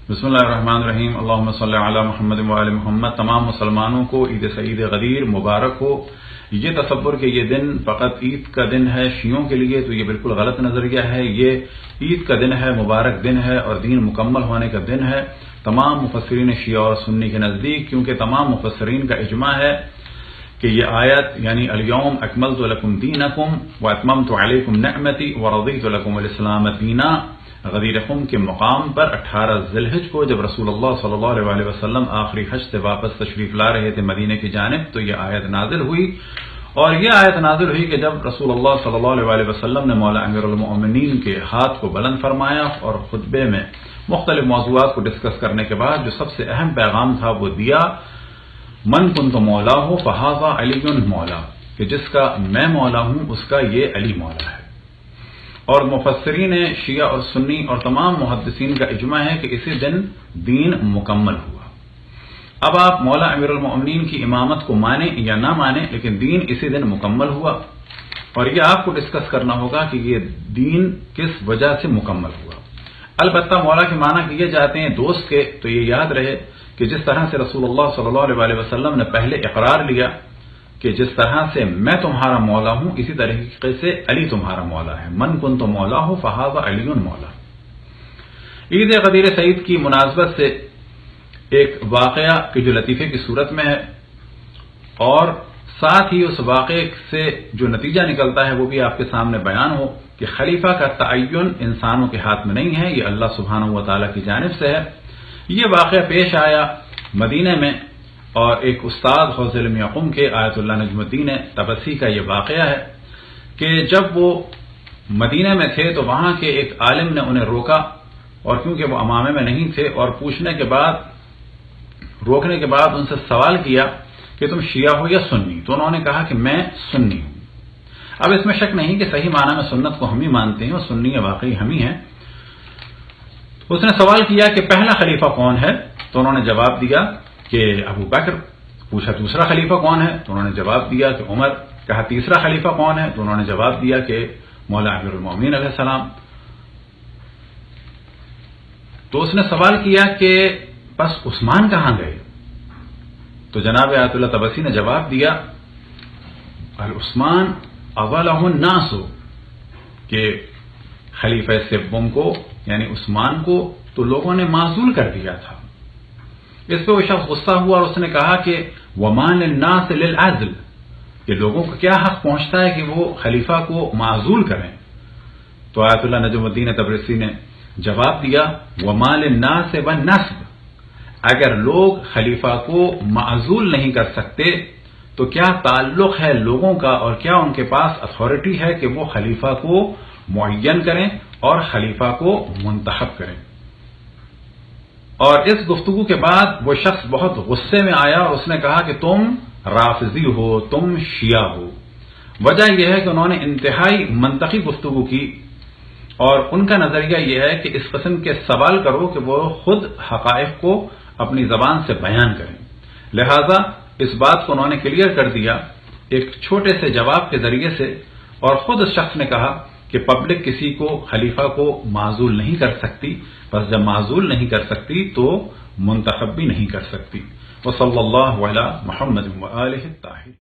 بسم اللہ الرحمن الرحیم، اللہم صلی علی محمد وآل محمد۔ تمام مسلمانوں کو عید سعید غدیر مبارک ہو۔ یہ تصور کہ یہ دن فقط عید کا دن ہے شیعوں کے لیے تو یہ بالکل غلط نظریہ ہے۔ یہ عید کا دن ہے، مبارک دن ہے اور دین مکمل ہونے کا دن ہے تمام مفسرین شیعہ اور سنی کے نزدیک، کیونکہ تمام مفسرین کا اجماع ہے کہ یہ آیت یعنی الیوم اکملت لکم دینکم واتممت علیکم نعمتی ورضیت لکم الاسلام دینا غدیر خم کے مقام پر 18 ذی الحج کو جب رسول اللہ صلی اللہ علیہ وسلم آخری حج سے واپس تشریف لا رہے تھے مدینہ کی جانب، تو یہ آیت نازل ہوئی۔ اور یہ آیت نازل ہوئی کہ جب رسول اللہ صلی اللہ علیہ وسلم نے مولا امیر المؤمنین کے ہاتھ کو بلند فرمایا اور خطبے میں مختلف موضوعات کو ڈسکس کرنے کے بعد جو سب سے اہم پیغام تھا وہ دیا، من کنت مولا ہو فہذا علی مولا، کہ جس کا میں مولا ہوں اس کا یہ علی مولا ہے۔ اور مفسرین شیعہ اور سنی اور تمام محدثین کا اجماع ہے کہ اسی دن دین مکمل ہوا۔ اب آپ مولا امیر المؤمنین کی امامت کو مانیں یا نہ مانیں، لیکن دین اسی دن مکمل ہوا، اور یہ آپ کو ڈسکس کرنا ہوگا کہ یہ دین کس وجہ سے مکمل ہوا۔ البتہ مولا کے معنی کیے جاتے ہیں دوست کے، تو یہ یاد رہے کہ جس طرح سے رسول اللہ صلی اللہ علیہ وسلم نے پہلے اقرار لیا کہ جس طرح سے میں تمہارا مولا ہوں، اسی طریقے سے علی تمہارا مولا ہے، من کنت مولا ہو فہذا علی مولا۔ عید غدیر سعید کی مناسبت سے ایک واقعہ کہ جو لطیفے کی صورت میں ہے، اور ساتھ ہی اس واقعے سے جو نتیجہ نکلتا ہے وہ بھی آپ کے سامنے بیان ہو کہ خلیفہ کا تعین انسانوں کے ہاتھ میں نہیں ہے، یہ اللہ سبحانہ و تعالیٰ کی جانب سے ہے۔ یہ واقعہ پیش آیا مدینہ میں، اور ایک استاد حوض علم یقوم کے آیت اللہ نجم الدین طبسی کا یہ واقعہ ہے کہ جب وہ مدینہ میں تھے تو وہاں کے ایک عالم نے انہیں روکا، اور کیونکہ وہ امامے میں نہیں تھے، اور روکنے کے بعد ان سے سوال کیا کہ تم شیعہ ہو یا سنی، تو انہوں نے کہا کہ میں سنی ہوں۔ اب اس میں شک نہیں کہ صحیح معنی میں سنت کو ہم ہی مانتے ہیں اور سنی واقعی ہم ہی ہیں۔ اس نے سوال کیا کہ پہلا خلیفہ کون ہے، تو انہوں نے جواب دیا کہ ابو بکر۔ پوچھا دوسرا خلیفہ کون ہے، تو انہوں نے جواب دیا کہ عمر۔ کہا تیسرا خلیفہ کون ہے، تو انہوں نے جواب دیا کہ مولا امیر المؤمنین علیہ السلام۔ تو اس نے سوال کیا کہ بس عثمان کہاں گئے، تو جناب آیت اللہ طبسی نے جواب دیا عثمان اولہ الناس، کہ خلیفہ سوم کو یعنی عثمان کو تو لوگوں نے معزول کر دیا تھا۔ اس پہ وہ شخص غصہ ہوا اور اس نے کہا کہ وَمَا لِلنَّاسِ لِلْعَزْلِ، کہ لوگوں کو کیا حق پہنچتا ہے کہ وہ خلیفہ کو معزول کریں۔ تو آیت اللہ نجم الدین طبرسی نے جواب دیا وَمَا لِلنَّاسِ وَالنَّصْبِ، اگر لوگ خلیفہ کو معزول نہیں کر سکتے تو کیا تعلق ہے لوگوں کا اور کیا ان کے پاس اتھارٹی ہے کہ وہ خلیفہ کو معین کریں اور خلیفہ کو منتخب کریں۔ اور اس گفتگو کے بعد وہ شخص بہت غصے میں آیا اور اس نے کہا کہ تم رافضی ہو، تم شیعہ ہو۔ وجہ یہ ہے کہ انہوں نے انتہائی منطقی گفتگو کی، اور ان کا نظریہ یہ ہے کہ اس قسم کے سوال کرو کہ وہ خود حقائق کو اپنی زبان سے بیان کریں۔ لہذا اس بات کو انہوں نے کلیئر کر دیا ایک چھوٹے سے جواب کے ذریعے سے، اور خود اس شخص نے کہا کہ پبلک کسی کو خلیفہ کو معزول نہیں کر سکتی، بس جب معزول نہیں کر سکتی تو منتخب بھی نہیں کر سکتی۔ وصلی اللہ علی محمد وآلہ الطاہرین۔